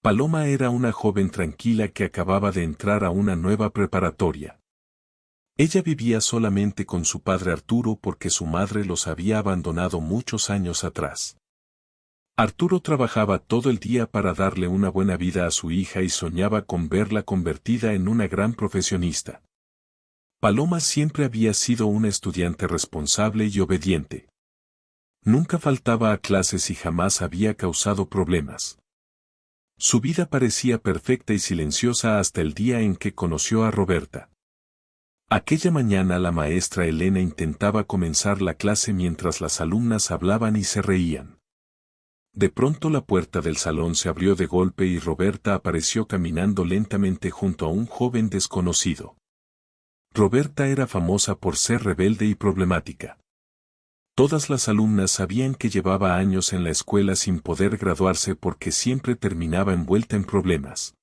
Paloma era una joven tranquila que acababa de entrar a una nueva preparatoria. Ella vivía solamente con su padre Arturo porque su madre los había abandonado muchos años atrás. Arturo trabajaba todo el día para darle una buena vida a su hija y soñaba con verla convertida en una gran profesionista. Paloma siempre había sido una estudiante responsable y obediente. Nunca faltaba a clases y jamás había causado problemas. Su vida parecía perfecta y silenciosa hasta el día en que conoció a Roberta. Aquella mañana la maestra Elena intentaba comenzar la clase mientras las alumnas hablaban y se reían. De pronto la puerta del salón se abrió de golpe y Roberta apareció caminando lentamente junto a un joven desconocido. Roberta era famosa por ser rebelde y problemática. Todas las alumnas sabían que llevaba años en la escuela sin poder graduarse porque siempre terminaba envuelta en problemas.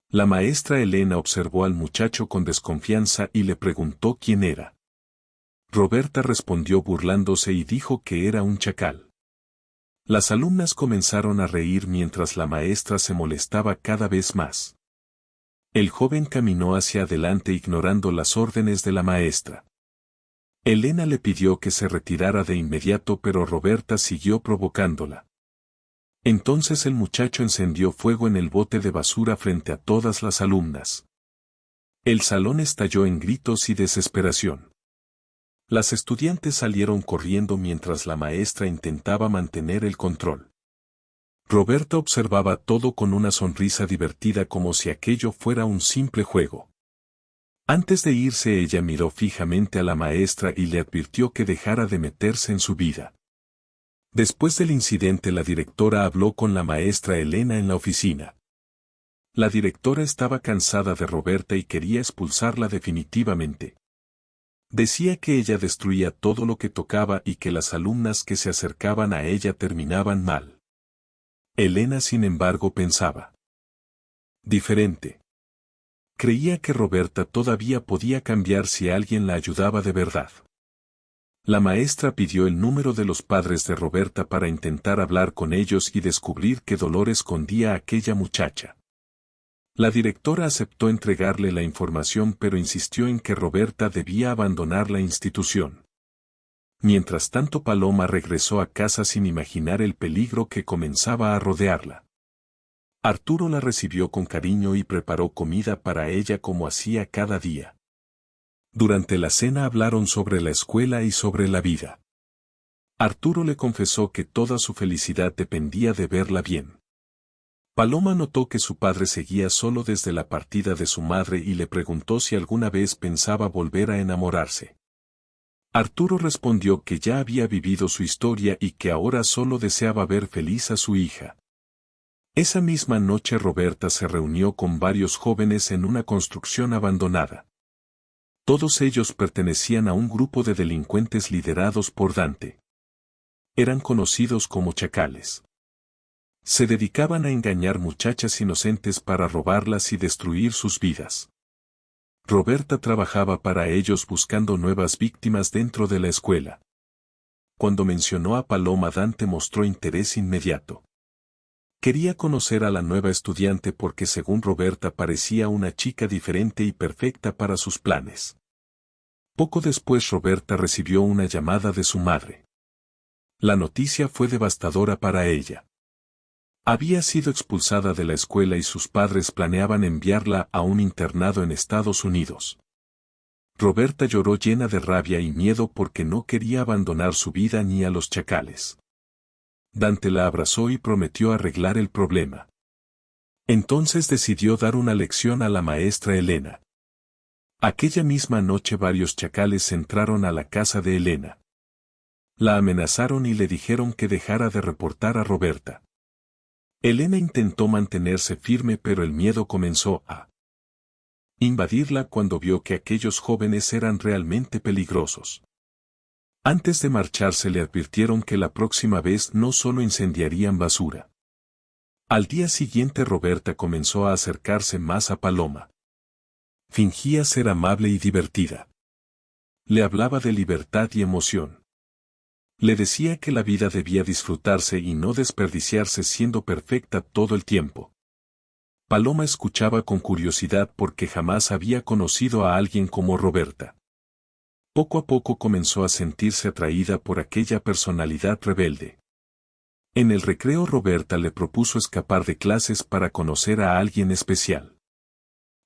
La maestra Elena observó al muchacho con desconfianza y le preguntó quién era. Roberta respondió burlándose y dijo que era un chacal. Las alumnas comenzaron a reír mientras la maestra se molestaba cada vez más. El joven caminó hacia adelante ignorando las órdenes de la maestra. Elena le pidió que se retirara de inmediato pero Roberta siguió provocándola. Entonces el muchacho encendió fuego en el bote de basura frente a todas las alumnas. El salón estalló en gritos y desesperación. Las estudiantes salieron corriendo mientras la maestra intentaba mantener el control. Roberta observaba todo con una sonrisa divertida como si aquello fuera un simple juego. Antes de irse ella miró fijamente a la maestra y le advirtió que dejara de meterse en su vida. Después del incidente la directora habló con la maestra Elena en la oficina. La directora estaba cansada de Roberta y quería expulsarla definitivamente. Decía que ella destruía todo lo que tocaba y que las alumnas que se acercaban a ella terminaban mal. Elena sin embargo pensaba diferente. Creía que Roberta todavía podía cambiar si alguien la ayudaba de verdad. La maestra pidió el número de los padres de Roberta para intentar hablar con ellos y descubrir qué dolor escondía aquella muchacha. La directora aceptó entregarle la información pero insistió en que Roberta debía abandonar la institución. Mientras tanto Paloma regresó a casa sin imaginar el peligro que comenzaba a rodearla. Arturo la recibió con cariño y preparó comida para ella como hacía cada día. Durante la cena hablaron sobre la escuela y sobre la vida. Arturo le confesó que toda su felicidad dependía de verla bien. Paloma notó que su padre seguía solo desde la partida de su madre y le preguntó si alguna vez pensaba volver a enamorarse. Arturo respondió que ya había vivido su historia y que ahora solo deseaba ver feliz a su hija. Esa misma noche Roberta se reunió con varios jóvenes en una construcción abandonada. Todos ellos pertenecían a un grupo de delincuentes liderados por Dante. Eran conocidos como chacales. Se dedicaban a engañar muchachas inocentes para robarlas y destruir sus vidas. Roberta trabajaba para ellos buscando nuevas víctimas dentro de la escuela. Cuando mencionó a Paloma, Dante mostró interés inmediato. Quería conocer a la nueva estudiante porque según Roberta parecía una chica diferente y perfecta para sus planes. Poco después Roberta recibió una llamada de su madre. La noticia fue devastadora para ella. Había sido expulsada de la escuela y sus padres planeaban enviarla a un internado en Estados Unidos. Roberta lloró llena de rabia y miedo porque no quería abandonar su vida ni a los chacales. Dante la abrazó y prometió arreglar el problema. Entonces decidió dar una lección a la maestra Elena. Aquella misma noche varios chacales entraron a la casa de Elena. La amenazaron y le dijeron que dejara de reportar a Roberta. Elena intentó mantenerse firme pero el miedo comenzó a invadirla cuando vio que aquellos jóvenes eran realmente peligrosos. Antes de marcharse le advirtieron que la próxima vez no solo incendiarían basura. Al día siguiente Roberta comenzó a acercarse más a Paloma. Fingía ser amable y divertida. Le hablaba de libertad y emoción. Le decía que la vida debía disfrutarse y no desperdiciarse siendo perfecta todo el tiempo. Paloma escuchaba con curiosidad porque jamás había conocido a alguien como Roberta. Poco a poco comenzó a sentirse atraída por aquella personalidad rebelde. En el recreo Roberta le propuso escapar de clases para conocer a alguien especial.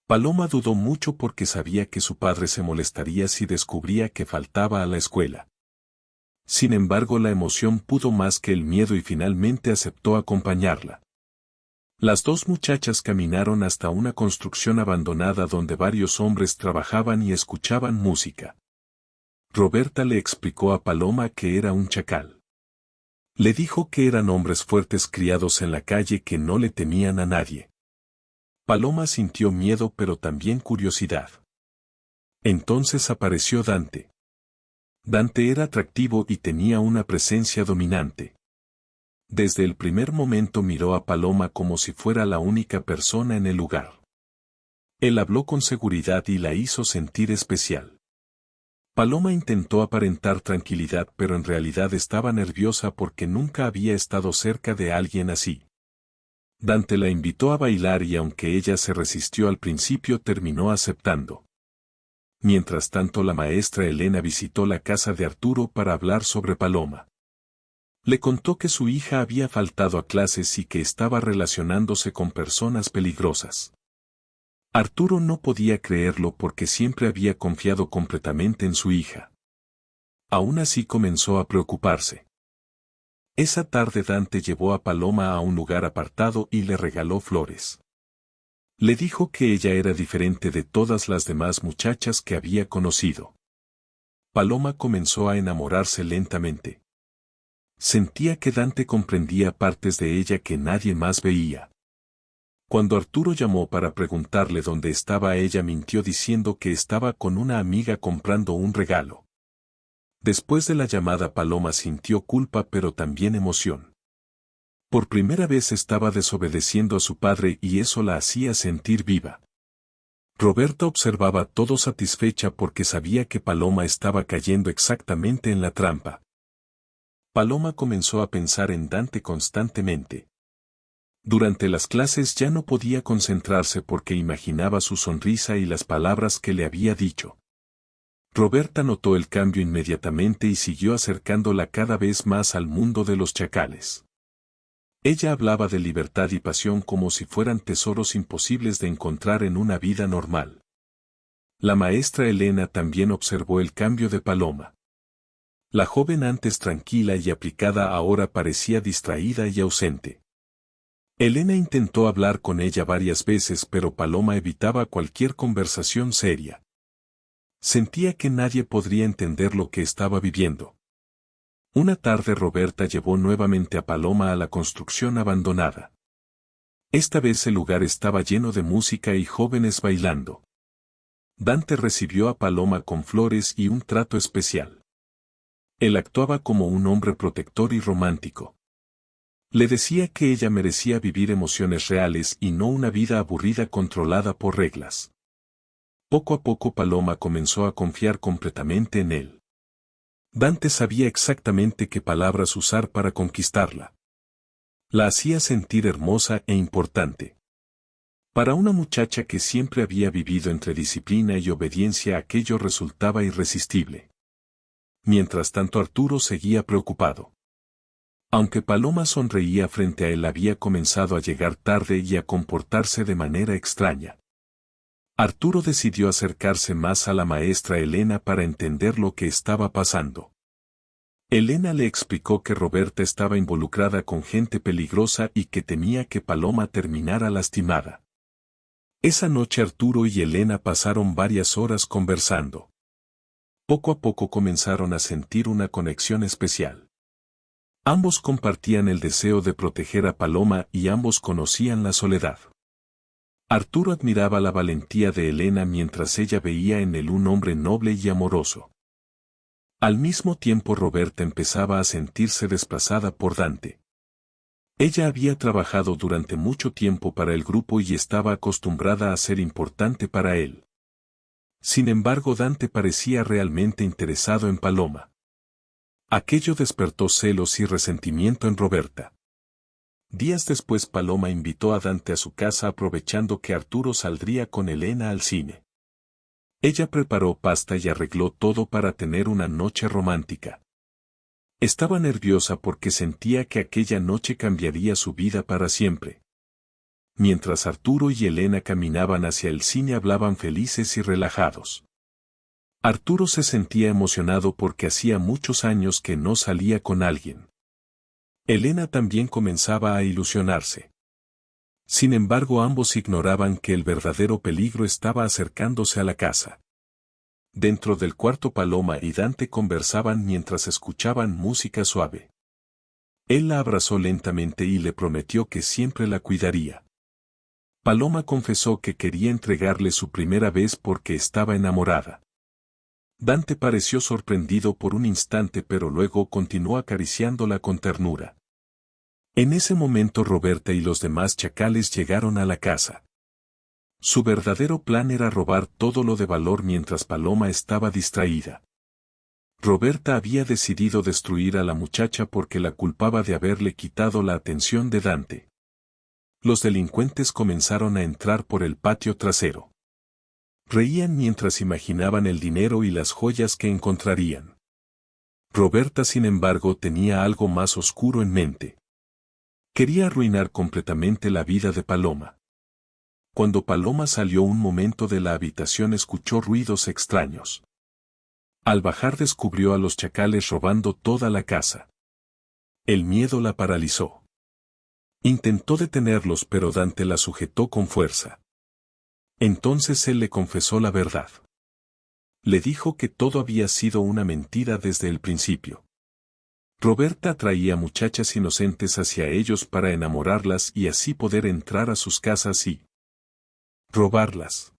Paloma dudó mucho porque sabía que su padre se molestaría si descubría que faltaba a la escuela. Sin embargo, la emoción pudo más que el miedo y finalmente aceptó acompañarla. Las dos muchachas caminaron hasta una construcción abandonada donde varios hombres trabajaban y escuchaban música. Roberta le explicó a Paloma que era un chacal. Le dijo que eran hombres fuertes criados en la calle que no le temían a nadie. Paloma sintió miedo pero también curiosidad. Entonces apareció Dante. Dante era atractivo y tenía una presencia dominante. Desde el primer momento miró a Paloma como si fuera la única persona en el lugar. Él habló con seguridad y la hizo sentir especial. Paloma intentó aparentar tranquilidad pero en realidad estaba nerviosa porque nunca había estado cerca de alguien así. Dante la invitó a bailar y aunque ella se resistió al principio terminó aceptando. Mientras tanto la maestra Elena visitó la casa de Arturo para hablar sobre Paloma. Le contó que su hija había faltado a clases y que estaba relacionándose con personas peligrosas. Arturo no podía creerlo porque siempre había confiado completamente en su hija. Aún así comenzó a preocuparse. Esa tarde Dante llevó a Paloma a un lugar apartado y le regaló flores. Le dijo que ella era diferente de todas las demás muchachas que había conocido. Paloma comenzó a enamorarse lentamente. Sentía que Dante comprendía partes de ella que nadie más veía. Cuando Arturo llamó para preguntarle dónde estaba ella mintió diciendo que estaba con una amiga comprando un regalo. Después de la llamada Paloma sintió culpa pero también emoción. Por primera vez estaba desobedeciendo a su padre y eso la hacía sentir viva. Roberta observaba todo satisfecha porque sabía que Paloma estaba cayendo exactamente en la trampa. Paloma comenzó a pensar en Dante constantemente. Durante las clases ya no podía concentrarse porque imaginaba su sonrisa y las palabras que le había dicho. Roberta notó el cambio inmediatamente y siguió acercándola cada vez más al mundo de los chacales. Ella hablaba de libertad y pasión como si fueran tesoros imposibles de encontrar en una vida normal. La maestra Elena también observó el cambio de Paloma. La joven antes tranquila y aplicada ahora parecía distraída y ausente. Elena intentó hablar con ella varias veces pero Paloma evitaba cualquier conversación seria. Sentía que nadie podría entender lo que estaba viviendo. Una tarde Roberta llevó nuevamente a Paloma a la construcción abandonada. Esta vez el lugar estaba lleno de música y jóvenes bailando. Dante recibió a Paloma con flores y un trato especial. Él actuaba como un hombre protector y romántico. Le decía que ella merecía vivir emociones reales y no una vida aburrida controlada por reglas. Poco a poco Paloma comenzó a confiar completamente en él. Dante sabía exactamente qué palabras usar para conquistarla. La hacía sentir hermosa e importante. Para una muchacha que siempre había vivido entre disciplina y obediencia aquello resultaba irresistible. Mientras tanto Arturo seguía preocupado. Aunque Paloma sonreía frente a él había comenzado a llegar tarde y a comportarse de manera extraña. Arturo decidió acercarse más a la maestra Elena para entender lo que estaba pasando. Elena le explicó que Roberta estaba involucrada con gente peligrosa y que temía que Paloma terminara lastimada. Esa noche Arturo y Elena pasaron varias horas conversando. Poco a poco comenzaron a sentir una conexión especial. Ambos compartían el deseo de proteger a Paloma y ambos conocían la soledad. Arturo admiraba la valentía de Elena mientras ella veía en él un hombre noble y amoroso. Al mismo tiempo Roberta empezaba a sentirse desplazada por Dante. Ella había trabajado durante mucho tiempo para el grupo y estaba acostumbrada a ser importante para él. Sin embargo, Dante parecía realmente interesado en Paloma. Aquello despertó celos y resentimiento en Roberta. Días después Paloma invitó a Dante a su casa aprovechando que Arturo saldría con Elena al cine. Ella preparó pasta y arregló todo para tener una noche romántica. Estaba nerviosa porque sentía que aquella noche cambiaría su vida para siempre. Mientras Arturo y Elena caminaban hacia el cine hablaban felices y relajados. Arturo se sentía emocionado porque hacía muchos años que no salía con alguien. Elena también comenzaba a ilusionarse. Sin embargo, ambos ignoraban que el verdadero peligro estaba acercándose a la casa. Dentro del cuarto Paloma y Dante conversaban mientras escuchaban música suave. Él la abrazó lentamente y le prometió que siempre la cuidaría. Paloma confesó que quería entregarle su primera vez porque estaba enamorada. Dante pareció sorprendido por un instante pero luego continuó acariciándola con ternura. En ese momento Roberta y los demás chacales llegaron a la casa. Su verdadero plan era robar todo lo de valor mientras Paloma estaba distraída. Roberta había decidido destruir a la muchacha porque la culpaba de haberle quitado la atención de Dante. Los delincuentes comenzaron a entrar por el patio trasero. Reían mientras imaginaban el dinero y las joyas que encontrarían. Roberta, sin embargo, tenía algo más oscuro en mente. Quería arruinar completamente la vida de Paloma. Cuando Paloma salió un momento de la habitación escuchó ruidos extraños. Al bajar descubrió a los chacales robando toda la casa. El miedo la paralizó. Intentó detenerlos pero Dante la sujetó con fuerza. Entonces él le confesó la verdad. Le dijo que todo había sido una mentira desde el principio. Roberta atraía muchachas inocentes hacia ellos para enamorarlas y así poder entrar a sus casas y robarlas.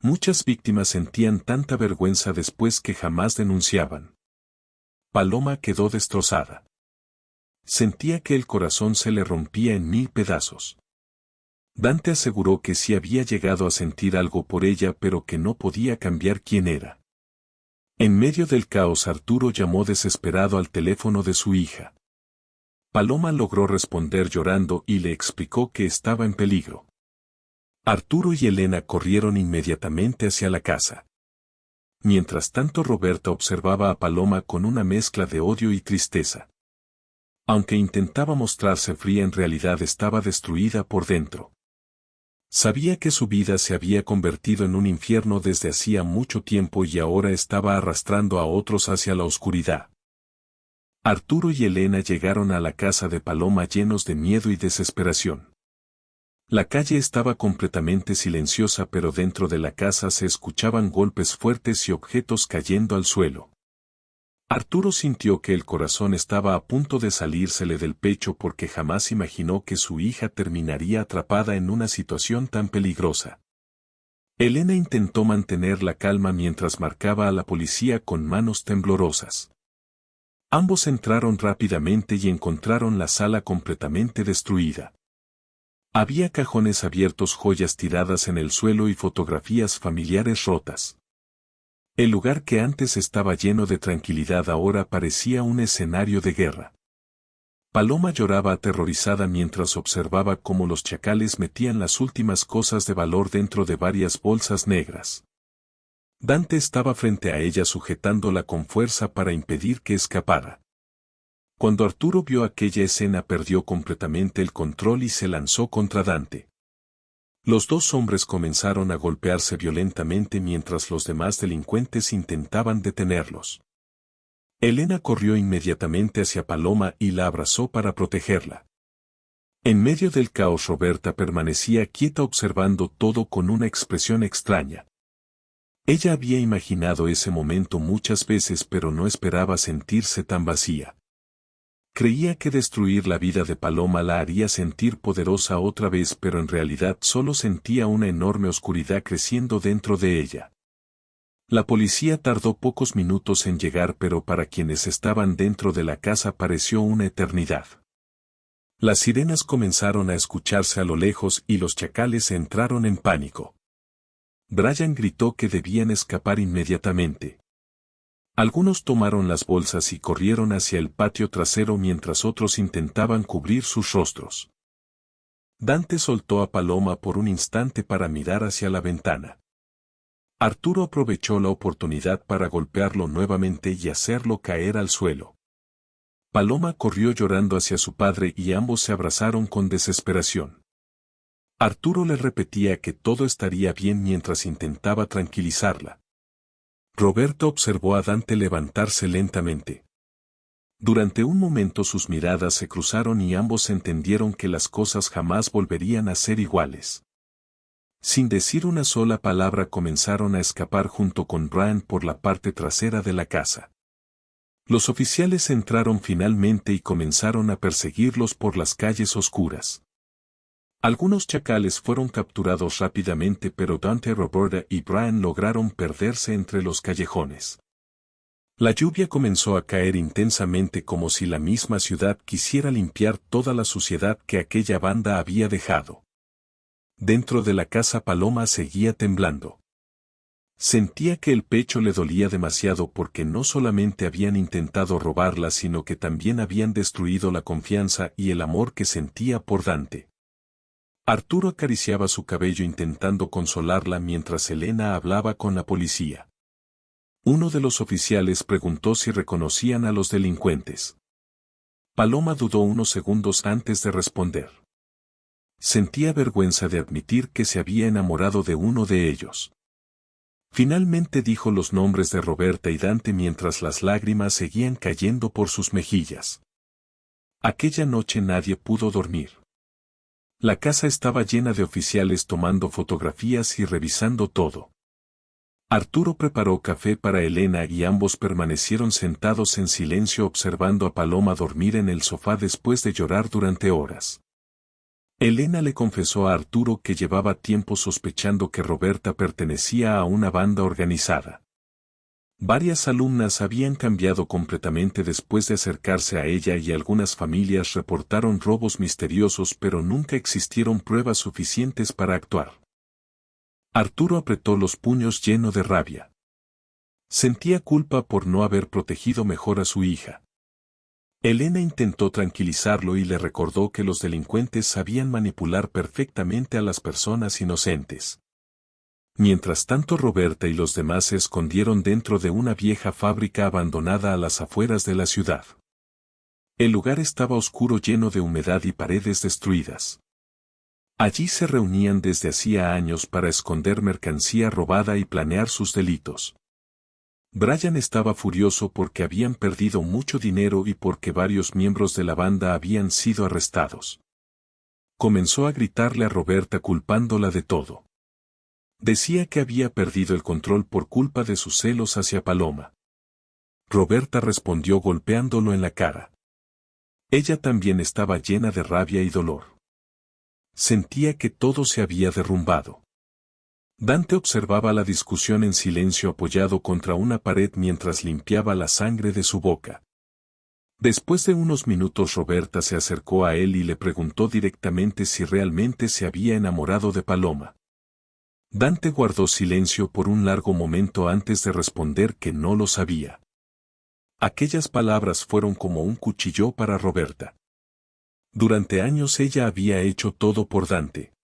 Muchas víctimas sentían tanta vergüenza después que jamás denunciaban. Paloma quedó destrozada. Sentía que el corazón se le rompía en 1000 pedazos. Dante aseguró que sí había llegado a sentir algo por ella pero que no podía cambiar quién era. En medio del caos Arturo llamó desesperado al teléfono de su hija. Paloma logró responder llorando y le explicó que estaba en peligro. Arturo y Elena corrieron inmediatamente hacia la casa. Mientras tanto Roberta observaba a Paloma con una mezcla de odio y tristeza. Aunque intentaba mostrarse fría, en realidad estaba destruida por dentro. Sabía que su vida se había convertido en un infierno desde hacía mucho tiempo y ahora estaba arrastrando a otros hacia la oscuridad. Arturo y Elena llegaron a la casa de Paloma llenos de miedo y desesperación. La calle estaba completamente silenciosa pero dentro de la casa se escuchaban golpes fuertes y objetos cayendo al suelo. Arturo sintió que el corazón estaba a punto de salírsele del pecho porque jamás imaginó que su hija terminaría atrapada en una situación tan peligrosa. Elena intentó mantener la calma mientras marcaba a la policía con manos temblorosas. Ambos entraron rápidamente y encontraron la sala completamente destruida. Había cajones abiertos, joyas tiradas en el suelo y fotografías familiares rotas. El lugar que antes estaba lleno de tranquilidad ahora parecía un escenario de guerra. Paloma lloraba aterrorizada mientras observaba cómo los chacales metían las últimas cosas de valor dentro de varias bolsas negras. Dante estaba frente a ella sujetándola con fuerza para impedir que escapara. Cuando Arturo vio aquella escena perdió completamente el control y se lanzó contra Dante. Los dos hombres comenzaron a golpearse violentamente mientras los demás delincuentes intentaban detenerlos. Elena corrió inmediatamente hacia Paloma y la abrazó para protegerla. En medio del caos Roberta permanecía quieta observando todo con una expresión extraña. Ella había imaginado ese momento muchas veces pero no esperaba sentirse tan vacía. Creía que destruir la vida de Paloma la haría sentir poderosa otra vez pero en realidad solo sentía una enorme oscuridad creciendo dentro de ella. La policía tardó pocos minutos en llegar pero para quienes estaban dentro de la casa pareció una eternidad. Las sirenas comenzaron a escucharse a lo lejos y los chacales entraron en pánico. Brian gritó que debían escapar inmediatamente. Algunos tomaron las bolsas y corrieron hacia el patio trasero mientras otros intentaban cubrir sus rostros. Dante soltó a Paloma por un instante para mirar hacia la ventana. Arturo aprovechó la oportunidad para golpearlo nuevamente y hacerlo caer al suelo. Paloma corrió llorando hacia su padre y ambos se abrazaron con desesperación. Arturo le repetía que todo estaría bien mientras intentaba tranquilizarla. Roberto observó a Dante levantarse lentamente. Durante un momento sus miradas se cruzaron y ambos entendieron que las cosas jamás volverían a ser iguales. Sin decir una sola palabra comenzaron a escapar junto con Brian por la parte trasera de la casa. Los oficiales entraron finalmente y comenzaron a perseguirlos por las calles oscuras. Algunos chacales fueron capturados rápidamente, pero Dante, Roberta y Brian lograron perderse entre los callejones. La lluvia comenzó a caer intensamente como si la misma ciudad quisiera limpiar toda la suciedad que aquella banda había dejado. Dentro de la casa Paloma seguía temblando. Sentía que el pecho le dolía demasiado porque no solamente habían intentado robarla sino que también habían destruido la confianza y el amor que sentía por Dante. Arturo acariciaba su cabello intentando consolarla mientras Elena hablaba con la policía. Uno de los oficiales preguntó si reconocían a los delincuentes. Paloma dudó unos segundos antes de responder. Sentía vergüenza de admitir que se había enamorado de uno de ellos. Finalmente dijo los nombres de Roberta y Dante mientras las lágrimas seguían cayendo por sus mejillas. Aquella noche nadie pudo dormir. La casa estaba llena de oficiales tomando fotografías y revisando todo. Arturo preparó café para Elena y ambos permanecieron sentados en silencio observando a Paloma dormir en el sofá después de llorar durante horas. Elena le confesó a Arturo que llevaba tiempo sospechando que Roberta pertenecía a una banda organizada. Varias alumnas habían cambiado completamente después de acercarse a ella y algunas familias reportaron robos misteriosos, pero nunca existieron pruebas suficientes para actuar. Arturo apretó los puños lleno de rabia. Sentía culpa por no haber protegido mejor a su hija. Elena intentó tranquilizarlo y le recordó que los delincuentes sabían manipular perfectamente a las personas inocentes. Mientras tanto Roberta y los demás se escondieron dentro de una vieja fábrica abandonada a las afueras de la ciudad. El lugar estaba oscuro, lleno de humedad y paredes destruidas. Allí se reunían desde hacía años para esconder mercancía robada y planear sus delitos. Brian estaba furioso porque habían perdido mucho dinero y porque varios miembros de la banda habían sido arrestados. Comenzó a gritarle a Roberta culpándola de todo. Decía que había perdido el control por culpa de sus celos hacia Paloma. Roberta respondió golpeándolo en la cara. Ella también estaba llena de rabia y dolor. Sentía que todo se había derrumbado. Dante observaba la discusión en silencio apoyado contra una pared mientras limpiaba la sangre de su boca. Después de unos minutos Roberta se acercó a él y le preguntó directamente si realmente se había enamorado de Paloma. Dante guardó silencio por un largo momento antes de responder que no lo sabía. Aquellas palabras fueron como un cuchillo para Roberta. Durante años ella había hecho todo por Dante.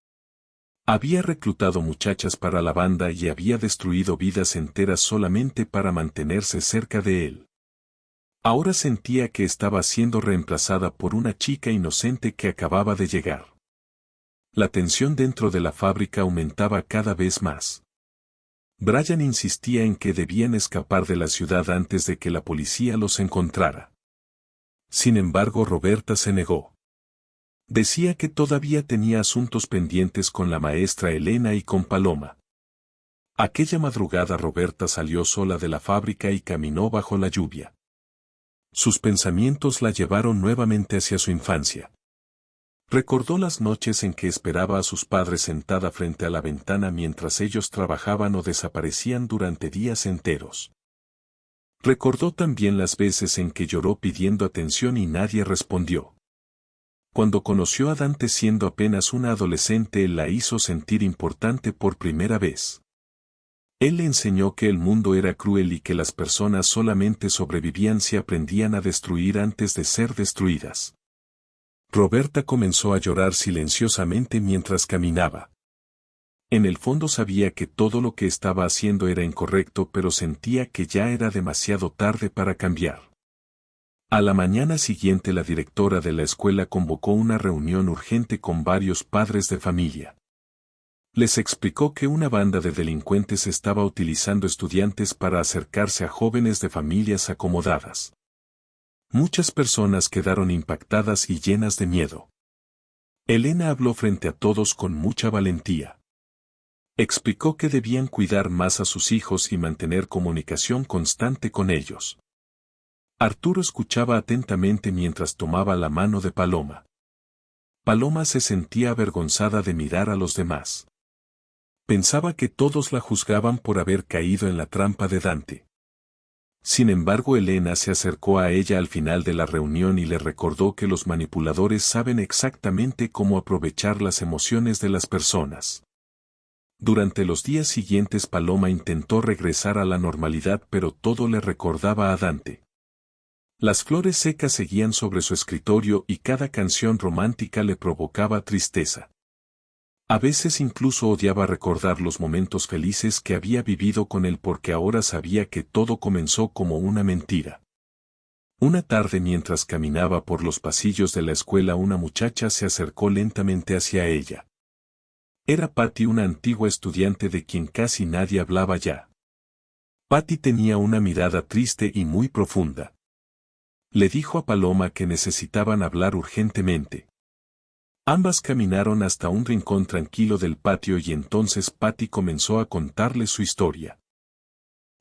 Había reclutado muchachas para la banda y había destruido vidas enteras solamente para mantenerse cerca de él. Ahora sentía que estaba siendo reemplazada por una chica inocente que acababa de llegar. La tensión dentro de la fábrica aumentaba cada vez más. Brian insistía en que debían escapar de la ciudad antes de que la policía los encontrara. Sin embargo, Roberta se negó. Decía que todavía tenía asuntos pendientes con la maestra Elena y con Paloma. Aquella madrugada Roberta salió sola de la fábrica y caminó bajo la lluvia. Sus pensamientos la llevaron nuevamente hacia su infancia. Recordó las noches en que esperaba a sus padres sentada frente a la ventana mientras ellos trabajaban o desaparecían durante días enteros. Recordó también las veces en que lloró pidiendo atención y nadie respondió. Cuando conoció a Dante siendo apenas una adolescente, él la hizo sentir importante por primera vez. Él le enseñó que el mundo era cruel y que las personas solamente sobrevivían si aprendían a destruir antes de ser destruidas. Roberta comenzó a llorar silenciosamente mientras caminaba. En el fondo sabía que todo lo que estaba haciendo era incorrecto, pero sentía que ya era demasiado tarde para cambiar. A la mañana siguiente la directora de la escuela convocó una reunión urgente con varios padres de familia. Les explicó que una banda de delincuentes estaba utilizando estudiantes para acercarse a jóvenes de familias acomodadas. Muchas personas quedaron impactadas y llenas de miedo. Elena habló frente a todos con mucha valentía. Explicó que debían cuidar más a sus hijos y mantener comunicación constante con ellos. Arturo escuchaba atentamente mientras tomaba la mano de Paloma. Paloma se sentía avergonzada de mirar a los demás. Pensaba que todos la juzgaban por haber caído en la trampa de Dante. Sin embargo, Elena se acercó a ella al final de la reunión y le recordó que los manipuladores saben exactamente cómo aprovechar las emociones de las personas. Durante los días siguientes Paloma intentó regresar a la normalidad, pero todo le recordaba a Dante. Las flores secas seguían sobre su escritorio y cada canción romántica le provocaba tristeza. A veces incluso odiaba recordar los momentos felices que había vivido con él porque ahora sabía que todo comenzó como una mentira. Una tarde mientras caminaba por los pasillos de la escuela una muchacha se acercó lentamente hacia ella. Era Patty, una antigua estudiante de quien casi nadie hablaba ya. Patty tenía una mirada triste y muy profunda. Le dijo a Paloma que necesitaban hablar urgentemente. Ambas caminaron hasta un rincón tranquilo del patio y entonces Patty comenzó a contarle su historia.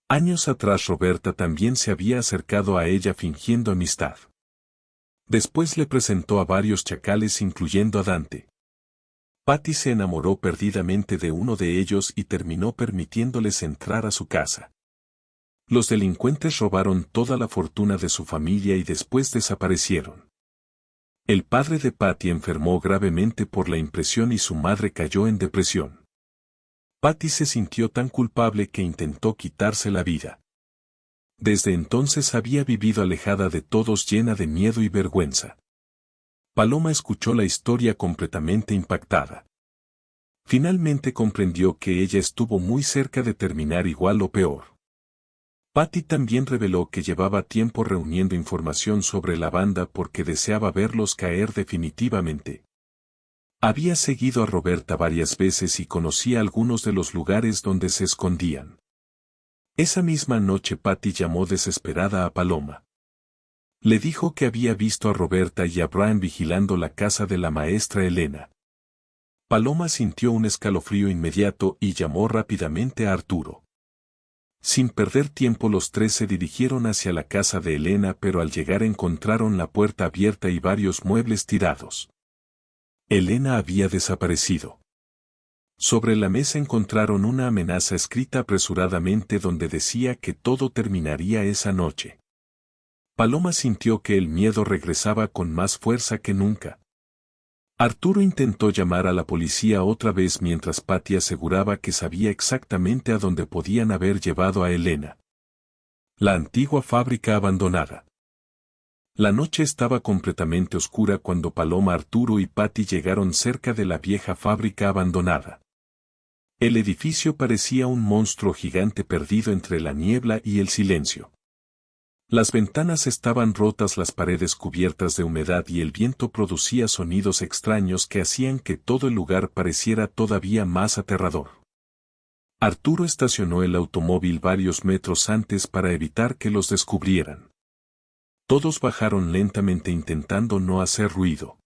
Años atrás Roberta también se había acercado a ella fingiendo amistad. Después le presentó a varios chacales incluyendo a Dante. Patty se enamoró perdidamente de uno de ellos y terminó permitiéndoles entrar a su casa. Los delincuentes robaron toda la fortuna de su familia y después desaparecieron. El padre de Patty enfermó gravemente por la impresión y su madre cayó en depresión. Patty se sintió tan culpable que intentó quitarse la vida. Desde entonces había vivido alejada de todos, llena de miedo y vergüenza. Paloma escuchó la historia completamente impactada. Finalmente comprendió que ella estuvo muy cerca de terminar igual o peor. Patty también reveló que llevaba tiempo reuniendo información sobre la banda porque deseaba verlos caer definitivamente. Había seguido a Roberta varias veces y conocía algunos de los lugares donde se escondían. Esa misma noche Patty llamó desesperada a Paloma. Le dijo que había visto a Roberta y a Brian vigilando la casa de la maestra Elena. Paloma sintió un escalofrío inmediato y llamó rápidamente a Arturo. Sin perder tiempo los tres se dirigieron hacia la casa de Elena, pero al llegar encontraron la puerta abierta y varios muebles tirados. Elena había desaparecido. Sobre la mesa encontraron una amenaza escrita apresuradamente donde decía que todo terminaría esa noche. Paloma sintió que el miedo regresaba con más fuerza que nunca. Arturo intentó llamar a la policía otra vez mientras Patty aseguraba que sabía exactamente a dónde podían haber llevado a Elena. La antigua fábrica abandonada. La noche estaba completamente oscura cuando Paloma, Arturo y Patty llegaron cerca de la vieja fábrica abandonada. El edificio parecía un monstruo gigante perdido entre la niebla y el silencio. Las ventanas estaban rotas, las paredes cubiertas de humedad y el viento producía sonidos extraños que hacían que todo el lugar pareciera todavía más aterrador. Arturo estacionó el automóvil varios metros antes para evitar que los descubrieran. Todos bajaron lentamente intentando no hacer ruido.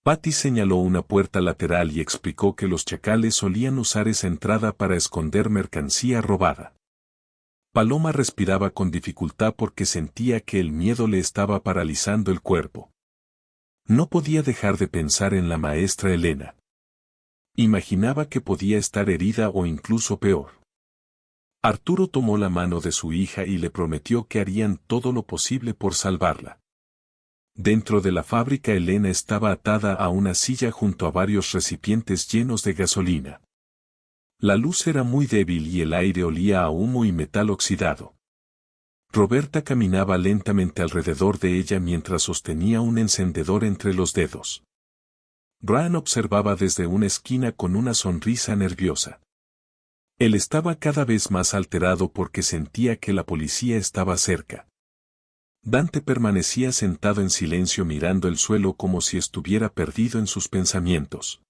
Patty señaló una puerta lateral y explicó que los chacales solían usar esa entrada para esconder mercancía robada. Paloma respiraba con dificultad porque sentía que el miedo le estaba paralizando el cuerpo. No podía dejar de pensar en la maestra Elena. Imaginaba que podía estar herida o incluso peor. Arturo tomó la mano de su hija y le prometió que harían todo lo posible por salvarla. Dentro de la fábrica Elena estaba atada a una silla junto a varios recipientes llenos de gasolina. La luz era muy débil y el aire olía a humo y metal oxidado. Roberta caminaba lentamente alrededor de ella mientras sostenía un encendedor entre los dedos. Brian observaba desde una esquina con una sonrisa nerviosa. Él estaba cada vez más alterado porque sentía que la policía estaba cerca. Dante permanecía sentado en silencio mirando el suelo como si estuviera perdido en sus pensamientos.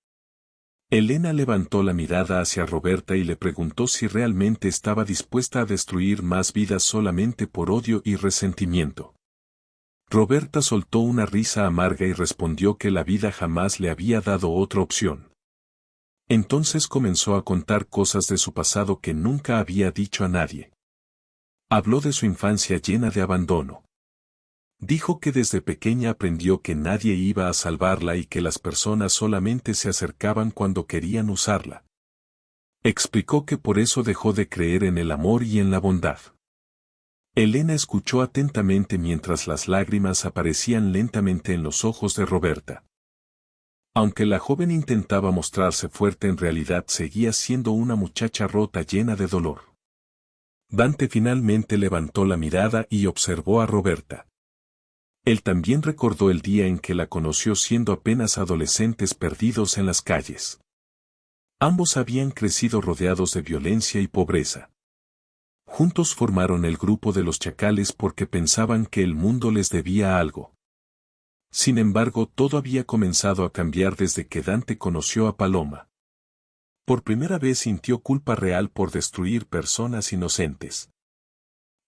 Elena levantó la mirada hacia Roberta y le preguntó si realmente estaba dispuesta a destruir más vidas solamente por odio y resentimiento. Roberta soltó una risa amarga y respondió que la vida jamás le había dado otra opción. Entonces comenzó a contar cosas de su pasado que nunca había dicho a nadie. Habló de su infancia llena de abandono. Dijo que desde pequeña aprendió que nadie iba a salvarla y que las personas solamente se acercaban cuando querían usarla. Explicó que por eso dejó de creer en el amor y en la bondad. Elena escuchó atentamente mientras las lágrimas aparecían lentamente en los ojos de Roberta. Aunque la joven intentaba mostrarse fuerte, en realidad seguía siendo una muchacha rota llena de dolor. Dante finalmente levantó la mirada y observó a Roberta. Él también recordó el día en que la conoció siendo apenas adolescentes perdidos en las calles. Ambos habían crecido rodeados de violencia y pobreza. Juntos formaron el grupo de los chacales porque pensaban que el mundo les debía algo. Sin embargo, todo había comenzado a cambiar desde que Dante conoció a Paloma. Por primera vez sintió culpa real por destruir personas inocentes.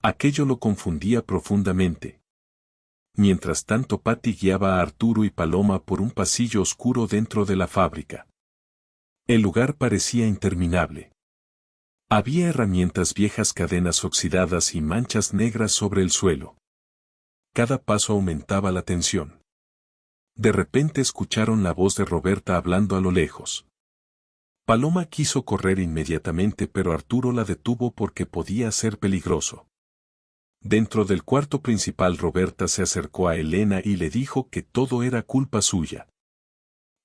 Aquello lo confundía profundamente. Mientras tanto, Patty guiaba a Arturo y Paloma por un pasillo oscuro dentro de la fábrica. El lugar parecía interminable. Había herramientas viejas, cadenas oxidadas y manchas negras sobre el suelo. Cada paso aumentaba la tensión. De repente escucharon la voz de Roberta hablando a lo lejos. Paloma quiso correr inmediatamente, pero Arturo la detuvo porque podía ser peligroso. Dentro del cuarto principal, Roberta se acercó a Elena y le dijo que todo era culpa suya.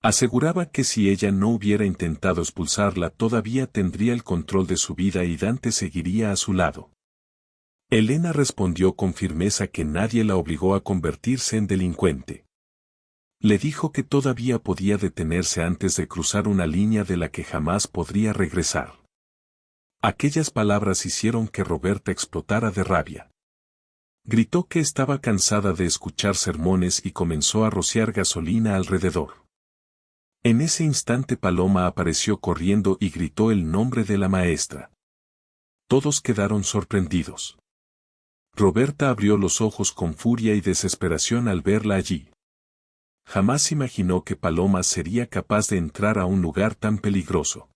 Aseguraba que si ella no hubiera intentado expulsarla, todavía tendría el control de su vida y Dante seguiría a su lado. Elena respondió con firmeza que nadie la obligó a convertirse en delincuente. Le dijo que todavía podía detenerse antes de cruzar una línea de la que jamás podría regresar. Aquellas palabras hicieron que Roberta explotara de rabia. Gritó que estaba cansada de escuchar sermones y comenzó a rociar gasolina alrededor. En ese instante Paloma apareció corriendo y gritó el nombre de la maestra. Todos quedaron sorprendidos. Roberta abrió los ojos con furia y desesperación al verla allí. Jamás imaginó que Paloma sería capaz de entrar a un lugar tan peligroso.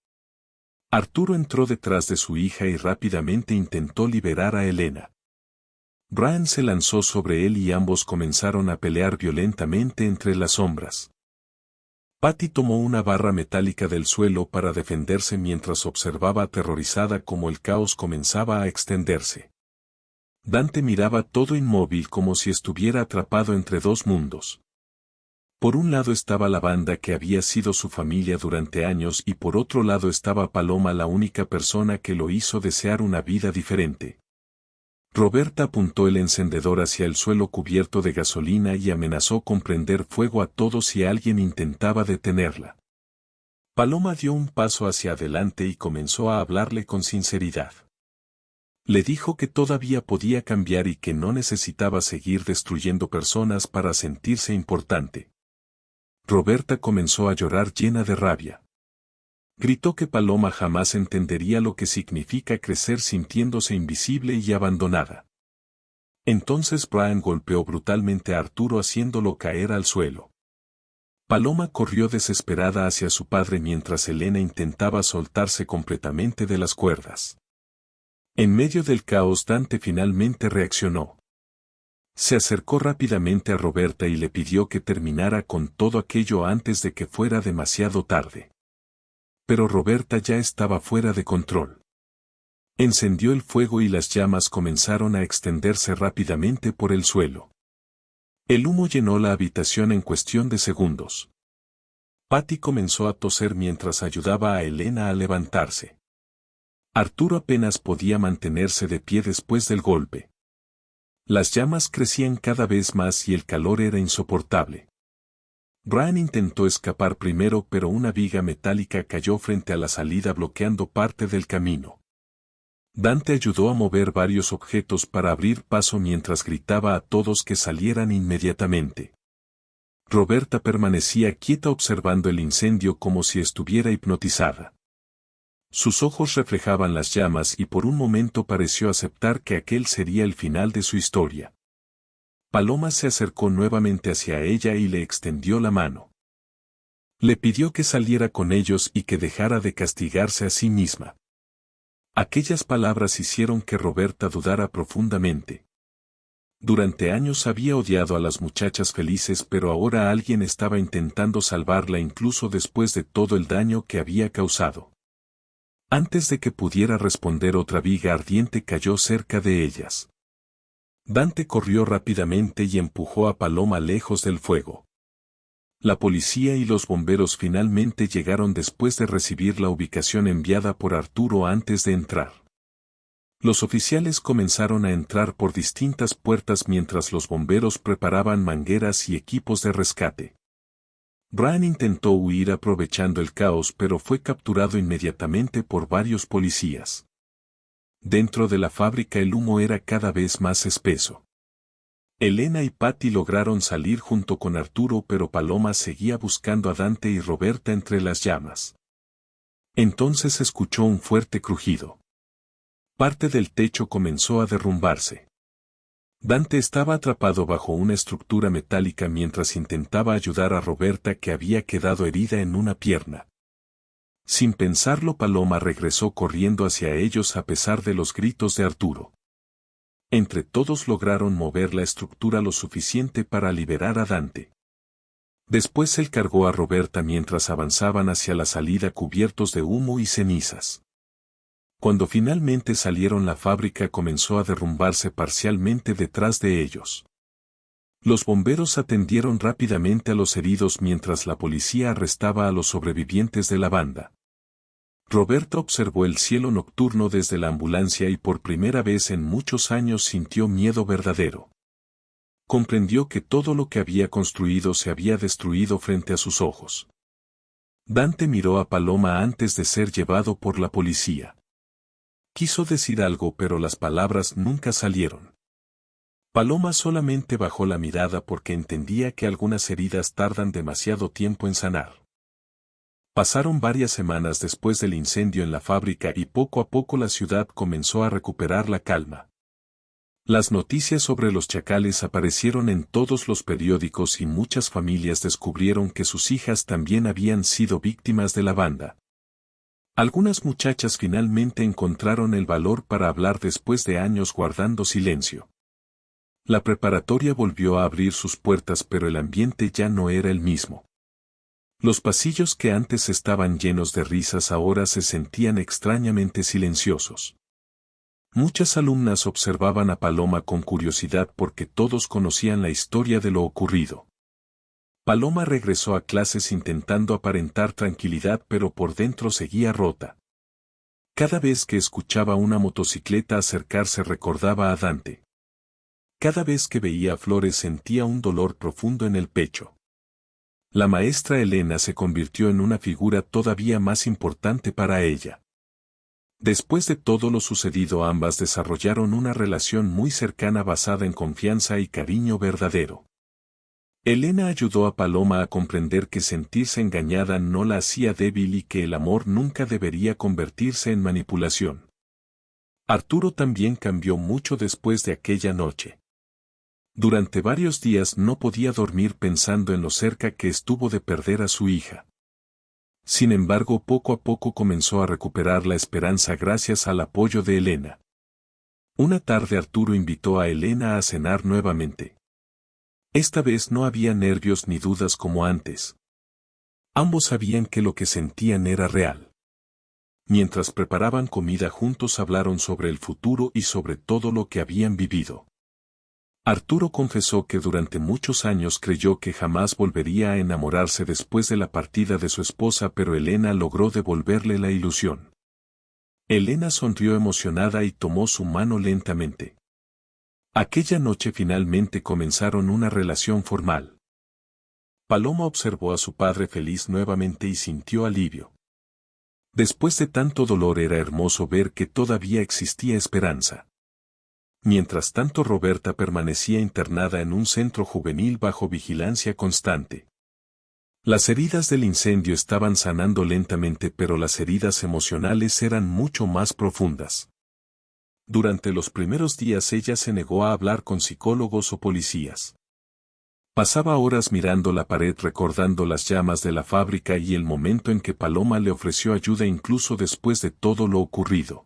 Arturo entró detrás de su hija y rápidamente intentó liberar a Elena. Brian se lanzó sobre él y ambos comenzaron a pelear violentamente entre las sombras. Patty tomó una barra metálica del suelo para defenderse mientras observaba aterrorizada cómo el caos comenzaba a extenderse. Dante miraba todo inmóvil como si estuviera atrapado entre dos mundos. Por un lado estaba la banda que había sido su familia durante años y por otro lado estaba Paloma, la única persona que lo hizo desear una vida diferente. Roberta apuntó el encendedor hacia el suelo cubierto de gasolina y amenazó con prender fuego a todos si alguien intentaba detenerla. Paloma dio un paso hacia adelante y comenzó a hablarle con sinceridad. Le dijo que todavía podía cambiar y que no necesitaba seguir destruyendo personas para sentirse importante. Roberta comenzó a llorar llena de rabia. Gritó que Paloma jamás entendería lo que significa crecer sintiéndose invisible y abandonada. Entonces Brian golpeó brutalmente a Arturo haciéndolo caer al suelo. Paloma corrió desesperada hacia su padre mientras Elena intentaba soltarse completamente de las cuerdas. En medio del caos, Dante finalmente reaccionó. Se acercó rápidamente a Roberta y le pidió que terminara con todo aquello antes de que fuera demasiado tarde. Pero Roberta ya estaba fuera de control. Encendió el fuego y las llamas comenzaron a extenderse rápidamente por el suelo. El humo llenó la habitación en cuestión de segundos. Patty comenzó a toser mientras ayudaba a Elena a levantarse. Arturo apenas podía mantenerse de pie después del golpe. Las llamas crecían cada vez más y el calor era insoportable. Brian intentó escapar primero, pero una viga metálica cayó frente a la salida bloqueando parte del camino. Dante ayudó a mover varios objetos para abrir paso mientras gritaba a todos que salieran inmediatamente. Roberta permanecía quieta observando el incendio como si estuviera hipnotizada. Sus ojos reflejaban las llamas y por un momento pareció aceptar que aquel sería el final de su historia. Paloma se acercó nuevamente hacia ella y le extendió la mano. Le pidió que saliera con ellos y que dejara de castigarse a sí misma. Aquellas palabras hicieron que Roberta dudara profundamente. Durante años había odiado a las muchachas felices, pero ahora alguien estaba intentando salvarla incluso después de todo el daño que había causado. Antes de que pudiera responder, otra viga ardiente cayó cerca de ellas. Dante corrió rápidamente y empujó a Paloma lejos del fuego. La policía y los bomberos finalmente llegaron después de recibir la ubicación enviada por Arturo antes de entrar. Los oficiales comenzaron a entrar por distintas puertas mientras los bomberos preparaban mangueras y equipos de rescate. Brian intentó huir aprovechando el caos, pero fue capturado inmediatamente por varios policías. Dentro de la fábrica el humo era cada vez más espeso. Elena y Patty lograron salir junto con Arturo, pero Paloma seguía buscando a Dante y Roberta entre las llamas. Entonces escuchó un fuerte crujido. Parte del techo comenzó a derrumbarse. Dante estaba atrapado bajo una estructura metálica mientras intentaba ayudar a Roberta, que había quedado herida en una pierna. Sin pensarlo, Paloma regresó corriendo hacia ellos a pesar de los gritos de Arturo. Entre todos lograron mover la estructura lo suficiente para liberar a Dante. Después él cargó a Roberta mientras avanzaban hacia la salida cubiertos de humo y cenizas. Cuando finalmente salieron, la fábrica comenzó a derrumbarse parcialmente detrás de ellos. Los bomberos atendieron rápidamente a los heridos mientras la policía arrestaba a los sobrevivientes de la banda. Roberta observó el cielo nocturno desde la ambulancia y por primera vez en muchos años sintió miedo verdadero. Comprendió que todo lo que había construido se había destruido frente a sus ojos. Dante miró a Paloma antes de ser llevado por la policía. Quiso decir algo, pero las palabras nunca salieron. Paloma solamente bajó la mirada porque entendía que algunas heridas tardan demasiado tiempo en sanar. Pasaron varias semanas después del incendio en la fábrica y poco a poco la ciudad comenzó a recuperar la calma. Las noticias sobre los chacales aparecieron en todos los periódicos y muchas familias descubrieron que sus hijas también habían sido víctimas de la banda. Algunas muchachas finalmente encontraron el valor para hablar después de años guardando silencio. La preparatoria volvió a abrir sus puertas, pero el ambiente ya no era el mismo. Los pasillos que antes estaban llenos de risas ahora se sentían extrañamente silenciosos. Muchas alumnas observaban a Paloma con curiosidad porque todos conocían la historia de lo ocurrido. Paloma regresó a clases intentando aparentar tranquilidad, pero por dentro seguía rota. Cada vez que escuchaba una motocicleta acercarse recordaba a Dante. Cada vez que veía flores sentía un dolor profundo en el pecho. La maestra Elena se convirtió en una figura todavía más importante para ella. Después de todo lo sucedido, ambas desarrollaron una relación muy cercana basada en confianza y cariño verdadero. Elena ayudó a Paloma a comprender que sentirse engañada no la hacía débil y que el amor nunca debería convertirse en manipulación. Arturo también cambió mucho después de aquella noche. Durante varios días no podía dormir pensando en lo cerca que estuvo de perder a su hija. Sin embargo, poco a poco comenzó a recuperar la esperanza gracias al apoyo de Elena. Una tarde Arturo invitó a Elena a cenar nuevamente. Esta vez no había nervios ni dudas como antes. Ambos sabían que lo que sentían era real. Mientras preparaban comida juntos hablaron sobre el futuro y sobre todo lo que habían vivido. Arturo confesó que durante muchos años creyó que jamás volvería a enamorarse después de la partida de su esposa, pero Elena logró devolverle la ilusión. Elena sonrió emocionada y tomó su mano lentamente. Aquella noche finalmente comenzaron una relación formal. Paloma observó a su padre feliz nuevamente y sintió alivio. Después de tanto dolor era hermoso ver que todavía existía esperanza. Mientras tanto Roberta permanecía internada en un centro juvenil bajo vigilancia constante. Las heridas del incendio estaban sanando lentamente, pero las heridas emocionales eran mucho más profundas. Durante los primeros días ella se negó a hablar con psicólogos o policías. Pasaba horas mirando la pared recordando las llamas de la fábrica y el momento en que Paloma le ofreció ayuda incluso después de todo lo ocurrido.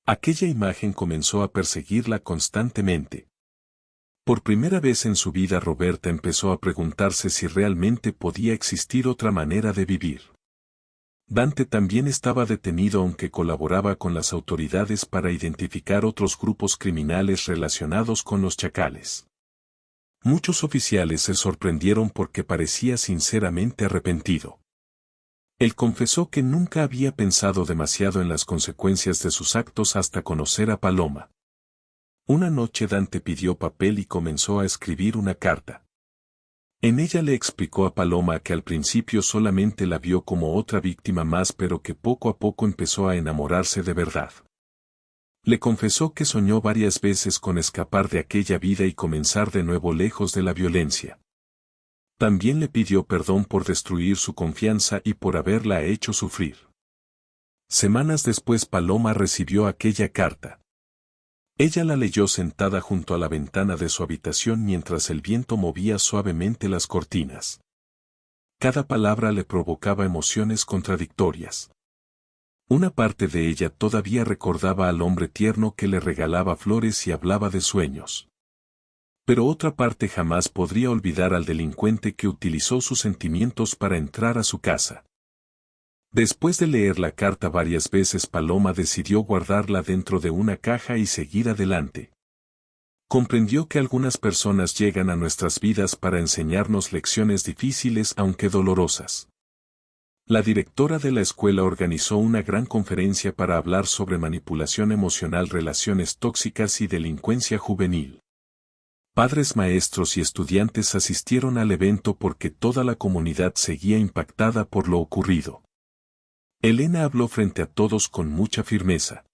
Aquella imagen comenzó a perseguirla constantemente. Por primera vez en su vida Roberta empezó a preguntarse si realmente podía existir otra manera de vivir. Dante también estaba detenido aunque colaboraba con las autoridades para identificar otros grupos criminales relacionados con los chacales. Muchos oficiales se sorprendieron porque parecía sinceramente arrepentido. Él confesó que nunca había pensado demasiado en las consecuencias de sus actos hasta conocer a Paloma. Una noche Dante pidió papel y comenzó a escribir una carta. En ella le explicó a Paloma que al principio solamente la vio como otra víctima más, pero que poco a poco empezó a enamorarse de verdad. Le confesó que soñó varias veces con escapar de aquella vida y comenzar de nuevo lejos de la violencia. También le pidió perdón por destruir su confianza y por haberla hecho sufrir. Semanas después Paloma recibió aquella carta. Ella la leyó sentada junto a la ventana de su habitación mientras el viento movía suavemente las cortinas. Cada palabra le provocaba emociones contradictorias. Una parte de ella todavía recordaba al hombre tierno que le regalaba flores y hablaba de sueños. Pero otra parte jamás podría olvidar al delincuente que utilizó sus sentimientos para entrar a su casa. Después de leer la carta varias veces, Paloma decidió guardarla dentro de una caja y seguir adelante. Comprendió que algunas personas llegan a nuestras vidas para enseñarnos lecciones difíciles aunque dolorosas. La directora de la escuela organizó una gran conferencia para hablar sobre manipulación emocional, relaciones tóxicas y delincuencia juvenil. Padres, maestros y estudiantes asistieron al evento porque toda la comunidad seguía impactada por lo ocurrido. Elena habló frente a todos con mucha firmeza.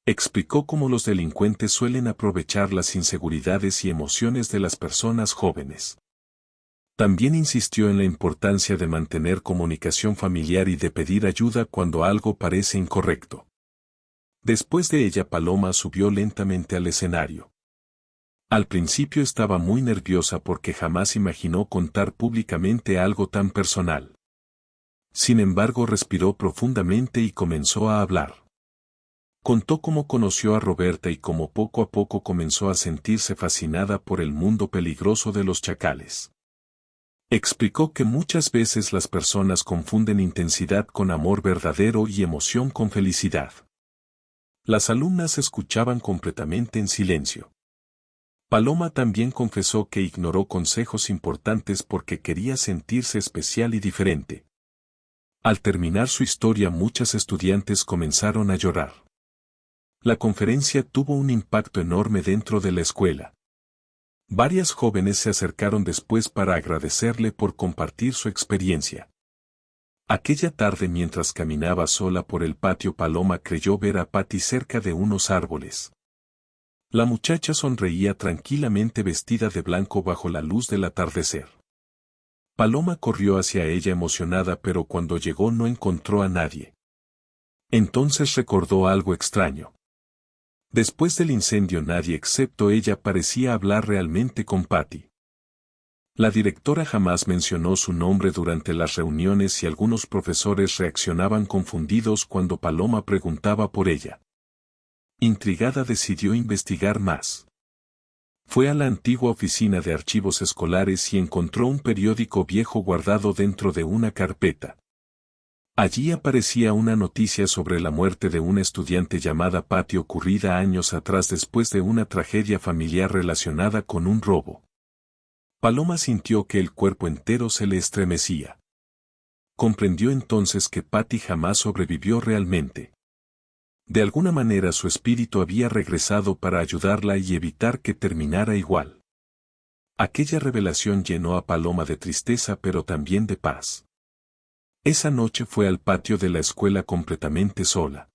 Explicó cómo los delincuentes suelen aprovechar las inseguridades y emociones de las personas jóvenes. También insistió en la importancia de mantener comunicación familiar y de pedir ayuda cuando algo parece incorrecto. Después de ella, Paloma subió lentamente al escenario. Al principio estaba muy nerviosa porque jamás imaginó contar públicamente algo tan personal. Sin embargo, respiró profundamente y comenzó a hablar. Contó cómo conoció a Roberta y cómo poco a poco comenzó a sentirse fascinada por el mundo peligroso de los chacales. Explicó que muchas veces las personas confunden intensidad con amor verdadero y emoción con felicidad. Las alumnas escuchaban completamente en silencio. Paloma también confesó que ignoró consejos importantes porque quería sentirse especial y diferente. Al terminar su historia, muchas estudiantes comenzaron a llorar. La conferencia tuvo un impacto enorme dentro de la escuela. Varias jóvenes se acercaron después para agradecerle por compartir su experiencia. Aquella tarde, mientras caminaba sola por el patio, Paloma creyó ver a Patty cerca de unos árboles. La muchacha sonreía tranquilamente vestida de blanco bajo la luz del atardecer. Paloma corrió hacia ella emocionada, pero cuando llegó no encontró a nadie. Entonces recordó algo extraño. Después del incendio nadie excepto ella parecía hablar realmente con Patty. La directora jamás mencionó su nombre durante las reuniones y algunos profesores reaccionaban confundidos cuando Paloma preguntaba por ella. Intrigada decidió investigar más. Fue a la antigua oficina de archivos escolares y encontró un periódico viejo guardado dentro de una carpeta. Allí aparecía una noticia sobre la muerte de una estudiante llamada Patty ocurrida años atrás después de una tragedia familiar relacionada con un robo. Paloma sintió que el cuerpo entero se le estremecía. Comprendió entonces que Patty jamás sobrevivió realmente. De alguna manera su espíritu había regresado para ayudarla y evitar que terminara igual. Aquella revelación llenó a Paloma de tristeza pero también de paz. Esa noche fue al patio de la escuela completamente sola.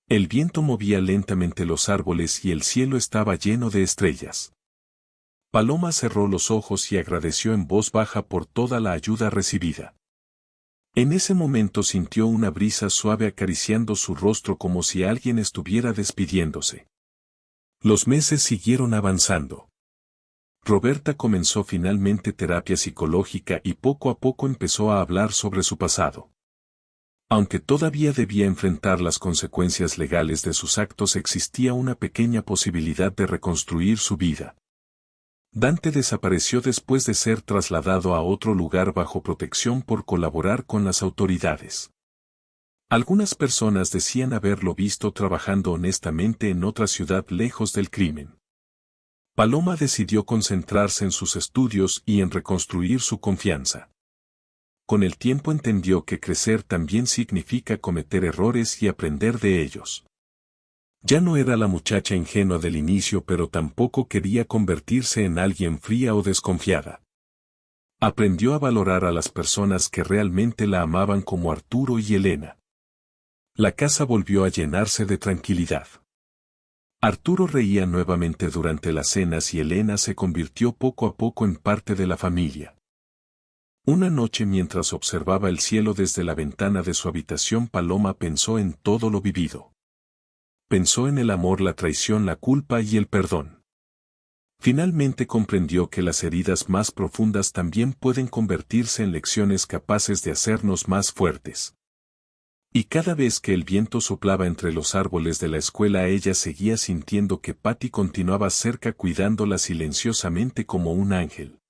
El viento movía lentamente los árboles y el cielo estaba lleno de estrellas. Paloma cerró los ojos y agradeció en voz baja por toda la ayuda recibida. En ese momento sintió una brisa suave acariciando su rostro como si alguien estuviera despidiéndose. Los meses siguieron avanzando. Roberta comenzó finalmente terapia psicológica y poco a poco empezó a hablar sobre su pasado. Aunque todavía debía enfrentar las consecuencias legales de sus actos, existía una pequeña posibilidad de reconstruir su vida. Dante desapareció después de ser trasladado a otro lugar bajo protección por colaborar con las autoridades. Algunas personas decían haberlo visto trabajando honestamente en otra ciudad lejos del crimen. Paloma decidió concentrarse en sus estudios y en reconstruir su confianza. Con el tiempo entendió que crecer también significa cometer errores y aprender de ellos. Ya no era la muchacha ingenua del inicio, pero tampoco quería convertirse en alguien fría o desconfiada. Aprendió a valorar a las personas que realmente la amaban como Arturo y Elena. La casa volvió a llenarse de tranquilidad. Arturo reía nuevamente durante las cenas y Elena se convirtió poco a poco en parte de la familia. Una noche mientras observaba el cielo desde la ventana de su habitación, Paloma pensó en todo lo vivido. Pensó en el amor, la traición, la culpa y el perdón. Finalmente comprendió que las heridas más profundas también pueden convertirse en lecciones capaces de hacernos más fuertes. Y cada vez que el viento soplaba entre los árboles de la escuela, ella seguía sintiendo que Patty continuaba cerca, cuidándola silenciosamente como un ángel.